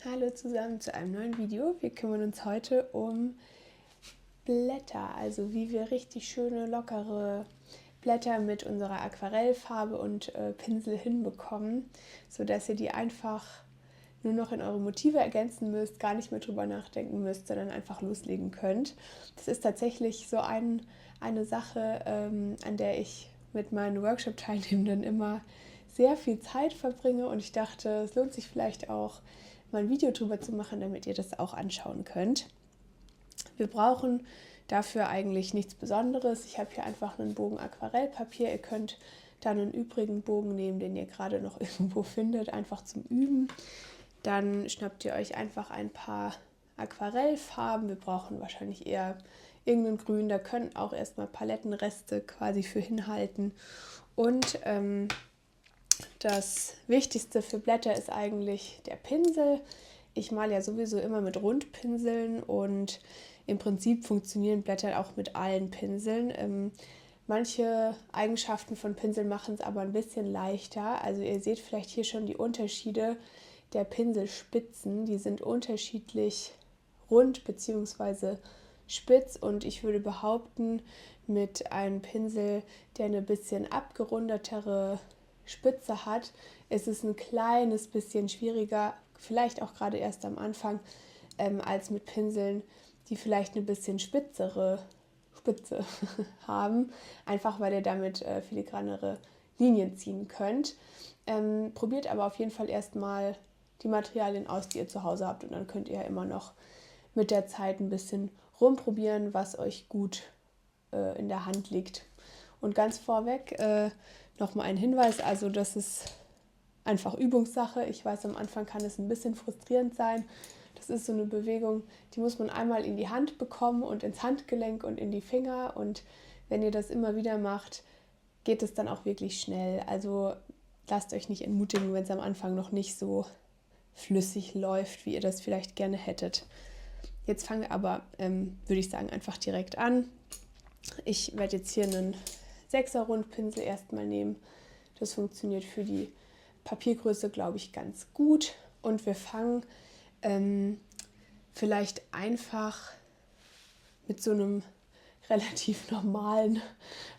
Hallo zusammen zu einem neuen Video. Wir kümmern uns heute um Blätter, also wie wir richtig schöne, lockere Blätter mit unserer Aquarellfarbe und Pinsel hinbekommen, sodass ihr die einfach nur noch in eure Motive ergänzen müsst, gar nicht mehr drüber nachdenken müsst, sondern einfach loslegen könnt. Das ist tatsächlich so eine Sache, an der ich mit meinen Workshop-Teilnehmenden immer sehr viel Zeit verbringe und ich dachte, es lohnt sich vielleicht auch, mal ein Video drüber zu machen, damit ihr das auch anschauen könnt. Wir brauchen dafür eigentlich nichts Besonderes. Ich habe hier einfach einen Bogen Aquarellpapier. Ihr könnt dann einen übrigen Bogen nehmen, den ihr gerade noch irgendwo findet, einfach zum Üben. Dann schnappt ihr euch einfach ein paar Aquarellfarben. Wir brauchen wahrscheinlich eher irgendein Grün. Da können auch erstmal Palettenreste quasi für hinhalten. Und das Wichtigste für Blätter ist eigentlich der Pinsel. Ich male ja sowieso immer mit Rundpinseln und im Prinzip funktionieren Blätter auch mit allen Pinseln. Manche Eigenschaften von Pinseln machen es aber ein bisschen leichter. Also ihr seht vielleicht hier schon die Unterschiede der Pinselspitzen. Die sind unterschiedlich rund bzw. spitz und ich würde behaupten, mit einem Pinsel, der eine bisschen abgerundetere Spitze hat, ist es ein kleines bisschen schwieriger, vielleicht auch gerade erst am Anfang, als mit Pinseln, die vielleicht eine bisschen spitzere Spitze haben, einfach weil ihr damit filigranere Linien ziehen könnt. Probiert aber auf jeden Fall erstmal die Materialien aus, die ihr zu Hause habt und dann könnt ihr ja immer noch mit der Zeit ein bisschen rumprobieren, was euch gut in der Hand liegt. Und ganz vorweg nochmal ein Hinweis, also das ist einfach Übungssache. Ich weiß, am Anfang kann es ein bisschen frustrierend sein. Das ist so eine Bewegung, die muss man einmal in die Hand bekommen und ins Handgelenk und in die Finger. Und wenn ihr das immer wieder macht, geht es dann auch wirklich schnell. Also lasst euch nicht entmutigen, wenn es am Anfang noch nicht so flüssig läuft, wie ihr das vielleicht gerne hättet. Jetzt fangen wir aber, würde ich sagen, einfach direkt an. Ich werde jetzt hier einen 6er Rundpinsel erstmal nehmen. Das funktioniert für die Papiergröße, glaube ich, ganz gut. Und wir fangen vielleicht einfach mit so einem relativ normalen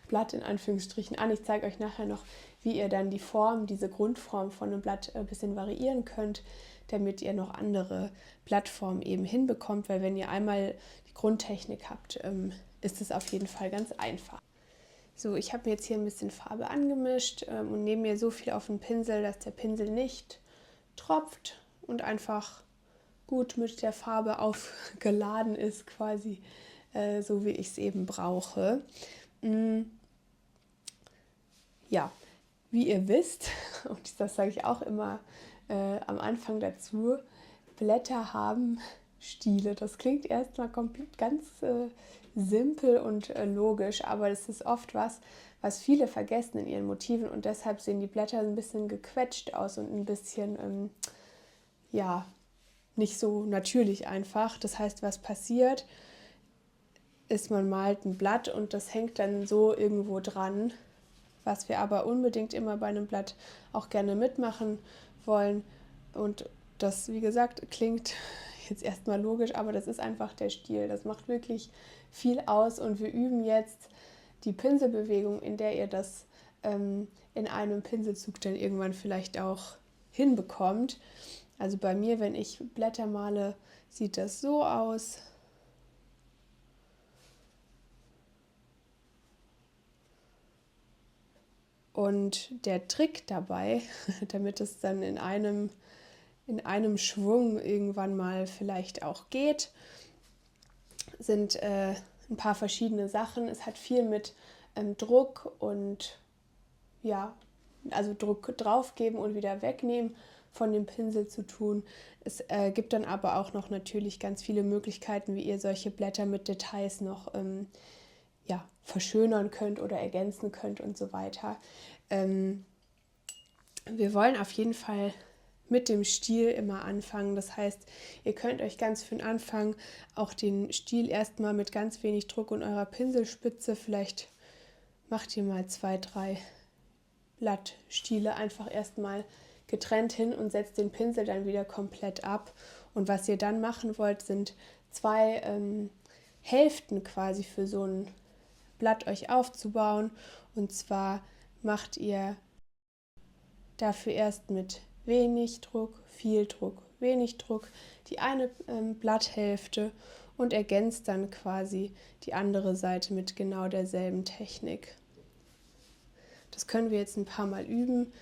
Blatt in Anführungsstrichen an. Ich zeige euch nachher noch, wie ihr dann die Form, diese Grundform von einem Blatt ein bisschen variieren könnt, damit ihr noch andere Blattformen eben hinbekommt, weil wenn ihr einmal die Grundtechnik habt, ist es auf jeden Fall ganz einfach. So, ich habe mir jetzt hier ein bisschen Farbe angemischt und nehme mir so viel auf den Pinsel, dass der Pinsel nicht tropft und einfach gut mit der Farbe aufgeladen ist, quasi so wie ich es eben brauche. Ja, wie ihr wisst, und das sage ich auch immer am Anfang dazu, Blätter haben Stiele. Das klingt erstmal komplett ganz simpel und logisch, aber das ist oft was viele vergessen in ihren Motiven und deshalb sehen die Blätter ein bisschen gequetscht aus und ein bisschen, nicht so natürlich einfach. Das heißt, was passiert, ist, man malt ein Blatt und das hängt dann so irgendwo dran, was wir aber unbedingt immer bei einem Blatt auch gerne mitmachen wollen. Und das, wie gesagt, klingt jetzt erstmal logisch, aber das ist einfach der Stil. Das macht wirklich viel aus und wir üben jetzt die Pinselbewegung, in der ihr das in einem Pinselzug dann irgendwann vielleicht auch hinbekommt. Also bei mir, wenn ich Blätter male, sieht das so aus. Und der Trick dabei, damit es dann in einem Schwung irgendwann mal vielleicht auch geht, sind ein paar verschiedene Sachen. Es hat viel mit Druck und also Druck draufgeben und wieder wegnehmen von dem Pinsel zu tun. Es gibt dann aber auch noch natürlich ganz viele Möglichkeiten, wie ihr solche Blätter mit Details noch verschönern könnt oder ergänzen könnt und so weiter. Wir wollen auf jeden Fall mit dem Stiel immer anfangen. Das heißt, ihr könnt euch ganz für den Anfang auch den Stiel erstmal mit ganz wenig Druck und eurer Pinselspitze, vielleicht macht ihr mal 2, 3 Blattstiele einfach erstmal getrennt hin und setzt den Pinsel dann wieder komplett ab. Und was ihr dann machen wollt, sind 2 Hälften quasi für so ein Blatt euch aufzubauen. Und zwar macht ihr dafür erst mit wenig Druck, viel Druck, wenig Druck die eine Blatthälfte und ergänzt dann quasi die andere Seite mit genau derselben Technik. Das können wir jetzt ein paar Mal üben.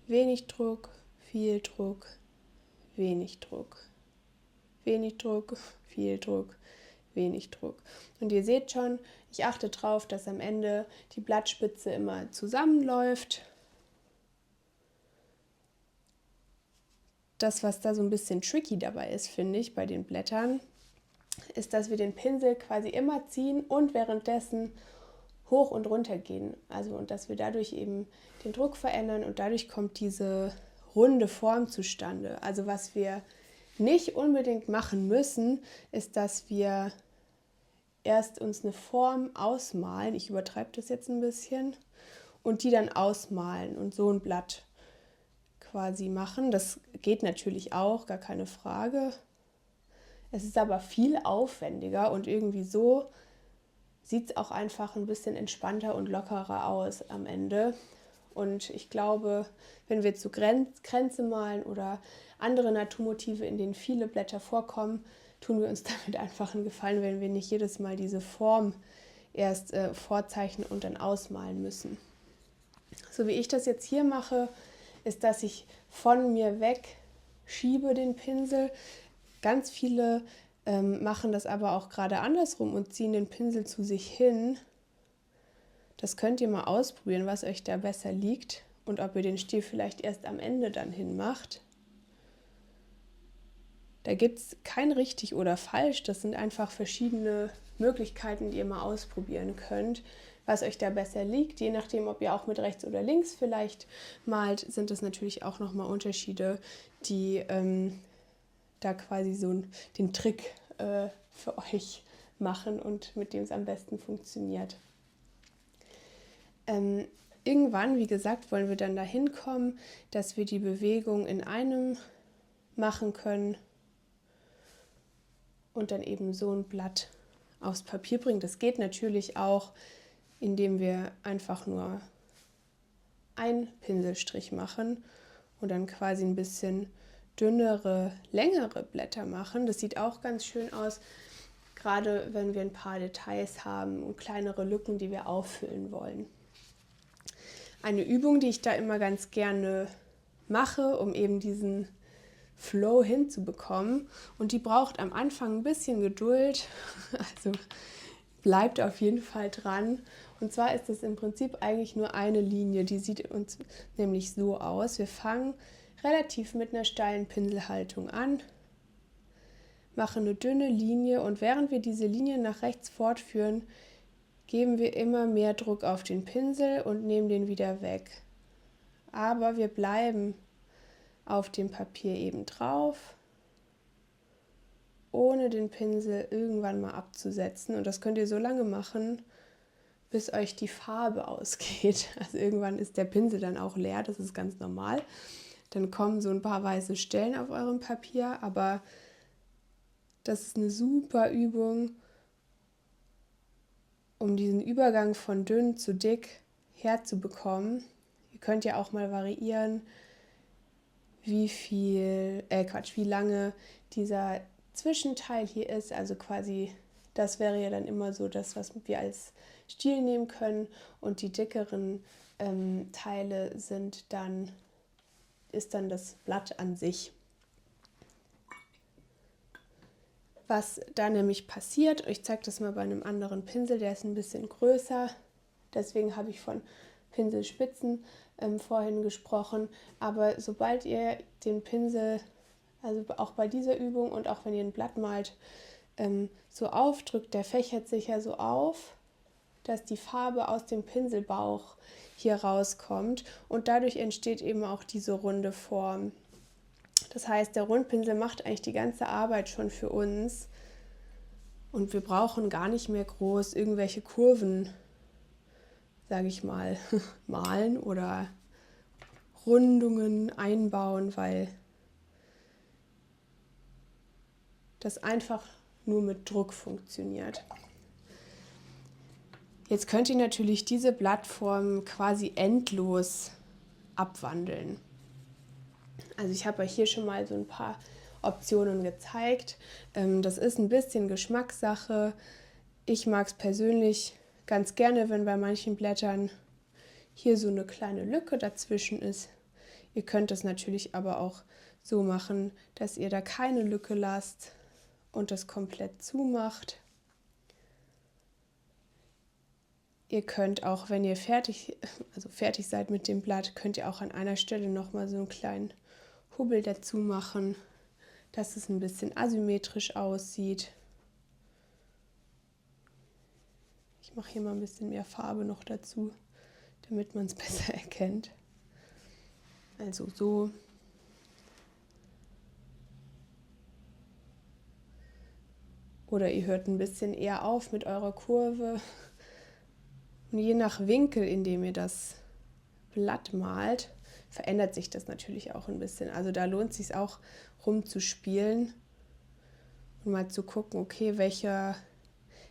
Wenig Druck, viel Druck, wenig Druck, wenig Druck, viel Druck, wenig Druck. Und ihr seht schon, ich achte darauf, dass am Ende die Blattspitze immer zusammenläuft. Das, was da so ein bisschen tricky dabei ist, finde ich, bei den Blättern, ist, dass wir den Pinsel quasi immer ziehen und währenddessen hoch und runter gehen. Also und dass wir dadurch eben den Druck verändern und dadurch kommt diese runde Form zustande. Also was wir nicht unbedingt machen müssen, ist, dass wir erst uns eine Form ausmalen, ich übertreibe das jetzt ein bisschen, und die dann ausmalen und so ein Blatt quasi machen. Das geht natürlich auch, gar keine Frage. Es ist aber viel aufwendiger und irgendwie so sieht es auch einfach ein bisschen entspannter und lockerer aus am Ende. Und ich glaube, wenn wir zu Kränze malen oder andere Naturmotive, in denen viele Blätter vorkommen, tun wir uns damit einfach einen Gefallen, wenn wir nicht jedes Mal diese Form erst vorzeichnen und dann ausmalen müssen. So wie ich das jetzt hier mache, ist, dass ich von mir weg schiebe den Pinsel. Ganz viele machen das aber auch gerade andersrum und ziehen den Pinsel zu sich hin. Das könnt ihr mal ausprobieren, was euch da besser liegt und ob ihr den Stiel vielleicht erst am Ende dann hinmacht. Da gibt es kein richtig oder falsch, das sind einfach verschiedene Möglichkeiten, die ihr mal ausprobieren könnt, was euch da besser liegt. Je nachdem, ob ihr auch mit rechts oder links vielleicht malt, sind das natürlich auch nochmal Unterschiede, die da quasi so den Trick für euch machen und mit dem es am besten funktioniert. Irgendwann, wie gesagt, wollen wir dann dahin kommen, dass wir die Bewegung in einem machen können und dann eben so ein Blatt aufs Papier bringen. Das geht natürlich auch, indem wir einfach nur einen Pinselstrich machen und dann quasi ein bisschen dünnere, längere Blätter machen. Das sieht auch ganz schön aus, gerade wenn wir ein paar Details haben und kleinere Lücken, die wir auffüllen wollen. Eine Übung, die ich da immer ganz gerne mache, um eben diesen Flow hinzubekommen, und die braucht am Anfang ein bisschen Geduld, also bleibt auf jeden Fall dran. Und zwar ist es im Prinzip eigentlich nur eine Linie, die sieht uns nämlich so aus. Wir fangen relativ mit einer steilen Pinselhaltung an, machen eine dünne Linie und während wir diese Linie nach rechts fortführen, geben wir immer mehr Druck auf den Pinsel und nehmen den wieder weg. Aber wir bleiben auf dem Papier eben drauf, ohne den Pinsel irgendwann mal abzusetzen. Und das könnt ihr so lange machen, bis euch die Farbe ausgeht. Also irgendwann ist der Pinsel dann auch leer, das ist ganz normal. Dann kommen so ein paar weiße Stellen auf eurem Papier, aber das ist eine super Übung, um diesen Übergang von dünn zu dick herzubekommen. Ihr könnt ja auch mal variieren, wie lange dieser Zwischenteil hier ist. Also quasi, das wäre ja dann immer so das, was wir als Stiel nehmen können. Und die dickeren Teile ist dann das Blatt an sich. Was da nämlich passiert, ich zeige das mal bei einem anderen Pinsel, der ist ein bisschen größer, deswegen habe ich von Pinselspitzen vorhin gesprochen, aber sobald ihr den Pinsel, also auch bei dieser Übung und auch wenn ihr ein Blatt malt, so aufdrückt, der fächert sich ja so auf, dass die Farbe aus dem Pinselbauch hier rauskommt und dadurch entsteht eben auch diese runde Form. Das heißt, der Rundpinsel macht eigentlich die ganze Arbeit schon für uns und wir brauchen gar nicht mehr groß irgendwelche Kurven sage ich mal, malen oder Rundungen einbauen, weil das einfach nur mit Druck funktioniert. Jetzt könnt ihr natürlich diese Blattform quasi endlos abwandeln. Also ich habe euch hier schon mal so ein paar Optionen gezeigt. Das ist ein bisschen Geschmackssache. Ich mag es persönlich ganz gerne, wenn bei manchen Blättern hier so eine kleine Lücke dazwischen ist. Ihr könnt es natürlich aber auch so machen, dass ihr da keine Lücke lasst und das komplett zumacht. Ihr könnt auch, wenn ihr fertig seid mit dem Blatt, könnt ihr auch an einer Stelle nochmal so einen kleinen Hubbel dazu machen, dass es ein bisschen asymmetrisch aussieht. Ich mache hier mal ein bisschen mehr Farbe noch dazu, damit man es besser erkennt. Also so. Oder ihr hört ein bisschen eher auf mit eurer Kurve. Und je nach Winkel, in dem ihr das Blatt malt, verändert sich das natürlich auch ein bisschen. Also da lohnt es sich auch rumzuspielen und mal zu gucken, okay, welcher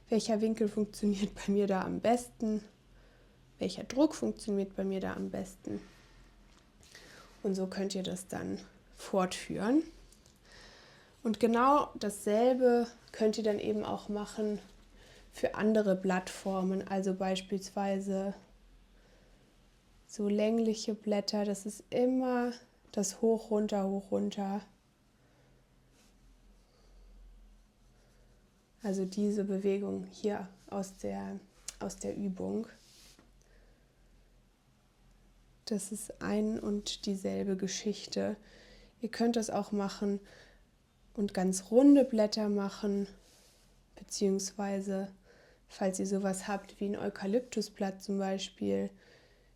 Winkel funktioniert bei mir da am besten, welcher Druck funktioniert bei mir da am besten. Und so könnt ihr das dann fortführen. Und genau dasselbe könnt ihr dann eben auch machen für andere Blattformen, also beispielsweise so längliche Blätter, das ist immer das Hoch, runter, hoch, runter. Also diese Bewegung hier aus der Übung. Das ist ein und dieselbe Geschichte. Ihr könnt das auch machen und ganz runde Blätter machen, beziehungsweise falls ihr sowas habt wie ein Eukalyptusblatt zum Beispiel,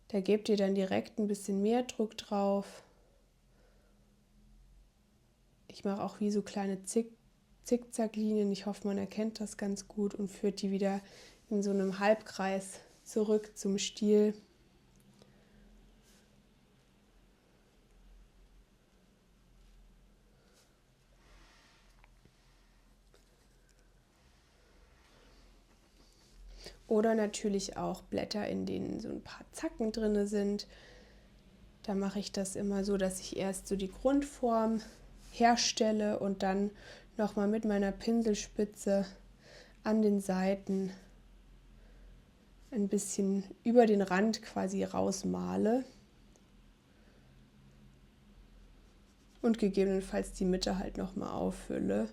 da gebt ihr dann direkt ein bisschen mehr Druck drauf. Ich mache auch wie so kleine Zickzacklinien. Ich hoffe, man erkennt das ganz gut und führt die wieder in so einem Halbkreis zurück zum Stiel. Oder natürlich auch Blätter, in denen so ein paar Zacken drin sind. Da mache ich das immer so, dass ich erst so die Grundform herstelle und dann nochmal mit meiner Pinselspitze an den Seiten ein bisschen über den Rand quasi rausmale und gegebenenfalls die Mitte halt nochmal auffülle.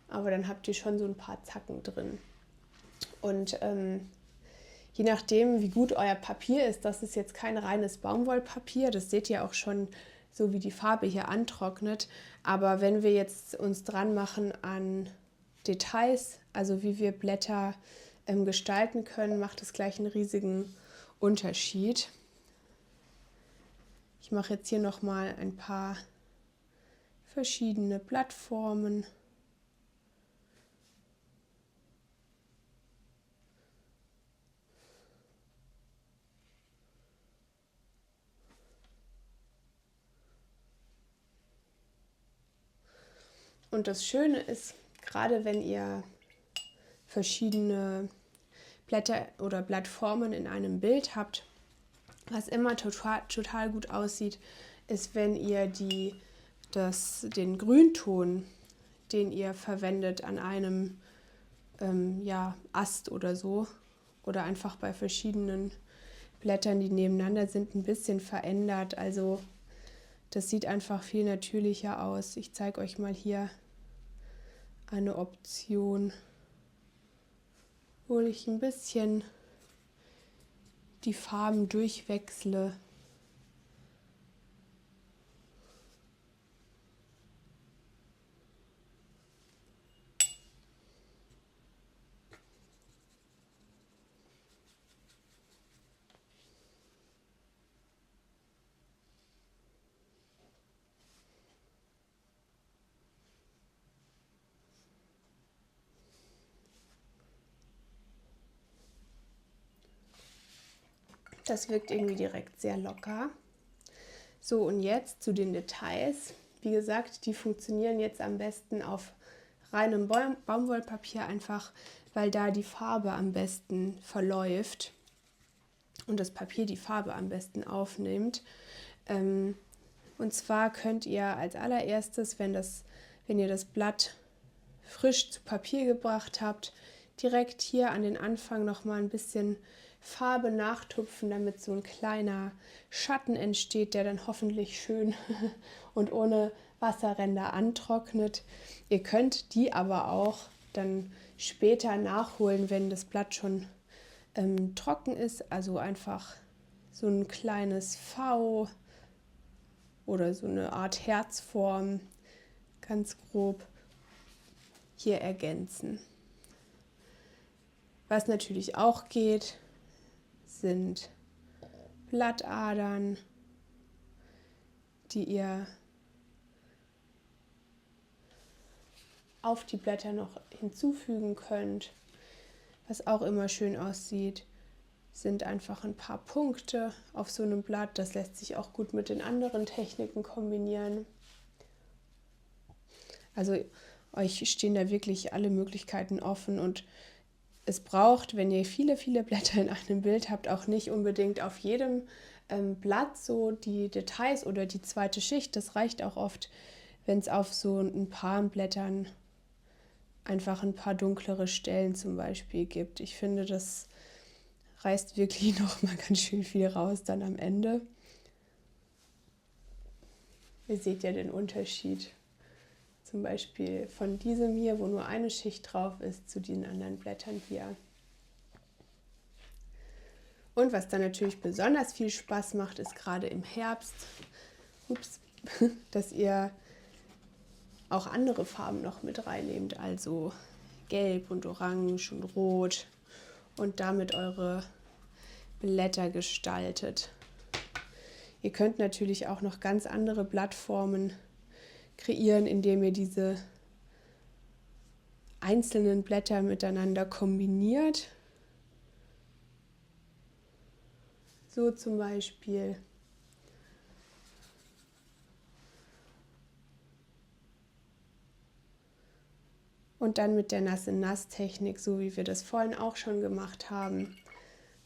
Aber dann habt ihr schon so ein paar Zacken drin. Und je nachdem, wie gut euer Papier ist, das ist jetzt kein reines Baumwollpapier, das seht ihr auch schon, so wie die Farbe hier antrocknet. Aber wenn wir jetzt uns dran machen an Details, also wie wir Blätter gestalten können, macht es gleich einen riesigen Unterschied. Ich mache jetzt hier nochmal ein paar verschiedene Blattformen. Und das Schöne ist, gerade wenn ihr verschiedene Blätter oder Blattformen in einem Bild habt, was immer total gut aussieht, ist, wenn ihr den Grünton, den ihr verwendet an einem Ast oder so, oder einfach bei verschiedenen Blättern, die nebeneinander sind, ein bisschen verändert. Also das sieht einfach viel natürlicher aus. Ich zeige euch mal hier eine Option, wo ich ein bisschen die Farben durchwechsle. Das wirkt irgendwie direkt sehr locker. So, und jetzt zu den Details. Wie gesagt, die funktionieren jetzt am besten auf reinem Baumwollpapier, einfach weil da die Farbe am besten verläuft und das Papier die Farbe am besten aufnimmt. Und zwar könnt ihr als allererstes, wenn ihr das Blatt frisch zu Papier gebracht habt, direkt hier an den Anfang noch mal ein bisschen Farbe nachtupfen, damit so ein kleiner Schatten entsteht, der dann hoffentlich schön und ohne Wasserränder antrocknet. Ihr könnt die aber auch dann später nachholen, wenn das Blatt schon trocken ist, also einfach so ein kleines V oder so eine Art Herzform, ganz grob, hier ergänzen. Was natürlich auch geht, sind Blattadern, die ihr auf die Blätter noch hinzufügen könnt. Was auch immer schön aussieht, sind einfach ein paar Punkte auf so einem Blatt. Das lässt sich auch gut mit den anderen Techniken kombinieren. Also euch stehen da wirklich alle Möglichkeiten offen und es braucht, wenn ihr viele, viele Blätter in einem Bild habt, auch nicht unbedingt auf jedem Blatt so die Details oder die zweite Schicht. Das reicht auch oft, wenn es auf so ein paar Blättern einfach ein paar dunklere Stellen zum Beispiel gibt. Ich finde, das reißt wirklich noch mal ganz schön viel raus dann am Ende. Ihr seht ja den Unterschied. Zum Beispiel von diesem hier, wo nur eine Schicht drauf ist, zu den anderen Blättern hier. Und was dann natürlich besonders viel Spaß macht, ist gerade im Herbst, dass ihr auch andere Farben noch mit reinnehmt, also Gelb und Orange und Rot und damit eure Blätter gestaltet. Ihr könnt natürlich auch noch ganz andere Blattformen kreieren, indem ihr diese einzelnen Blätter miteinander kombiniert. So zum Beispiel. Und dann mit der Nass-in-Nass-Technik, so wie wir das vorhin auch schon gemacht haben,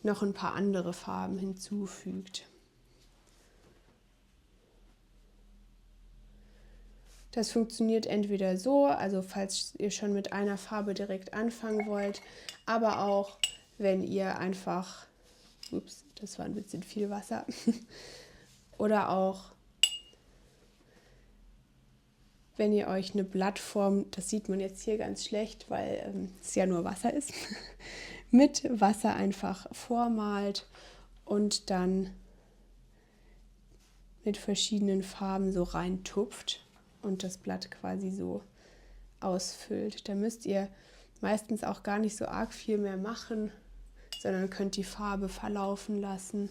noch ein paar andere Farben hinzufügt. Das funktioniert entweder so, also falls ihr schon mit einer Farbe direkt anfangen wollt, aber auch, wenn ihr einfach, das war ein bisschen viel Wasser, oder auch, wenn ihr euch eine Blattform, das sieht man jetzt hier ganz schlecht, weil es ja nur Wasser ist, mit Wasser einfach vormalt und dann mit verschiedenen Farben so reintupft und das Blatt quasi so ausfüllt. Da müsst ihr meistens auch gar nicht so arg viel mehr machen, sondern könnt die Farbe verlaufen lassen.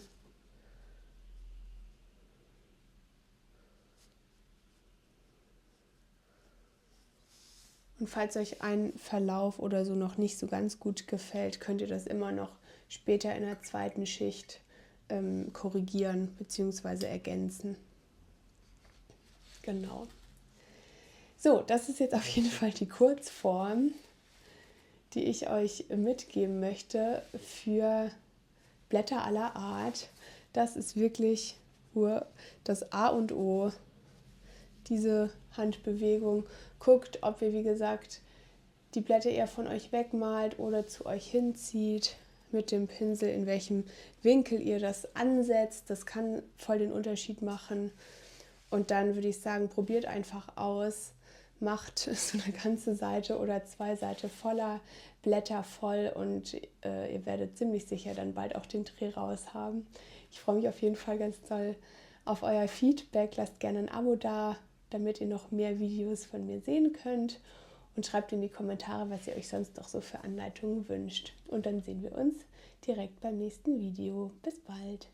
Und falls euch ein Verlauf oder so noch nicht so ganz gut gefällt, könnt ihr das immer noch später in der zweiten Schicht korrigieren bzw. ergänzen. Genau. So, das ist jetzt auf jeden Fall die Kurzform, die ich euch mitgeben möchte für Blätter aller Art. Das ist wirklich nur das A und O, diese Handbewegung. Guckt, ob ihr, wie gesagt, die Blätter eher von euch wegmalt oder zu euch hinzieht mit dem Pinsel, in welchem Winkel ihr das ansetzt. Das kann voll den Unterschied machen. Und dann würde ich sagen, probiert einfach aus. Macht so eine ganze Seite oder 2 Seiten voller Blätter voll und ihr werdet ziemlich sicher dann bald auch den Dreh raus haben. Ich freue mich auf jeden Fall ganz doll auf euer Feedback. Lasst gerne ein Abo da, damit ihr noch mehr Videos von mir sehen könnt. Und schreibt in die Kommentare, was ihr euch sonst noch so für Anleitungen wünscht. Und dann sehen wir uns direkt beim nächsten Video. Bis bald!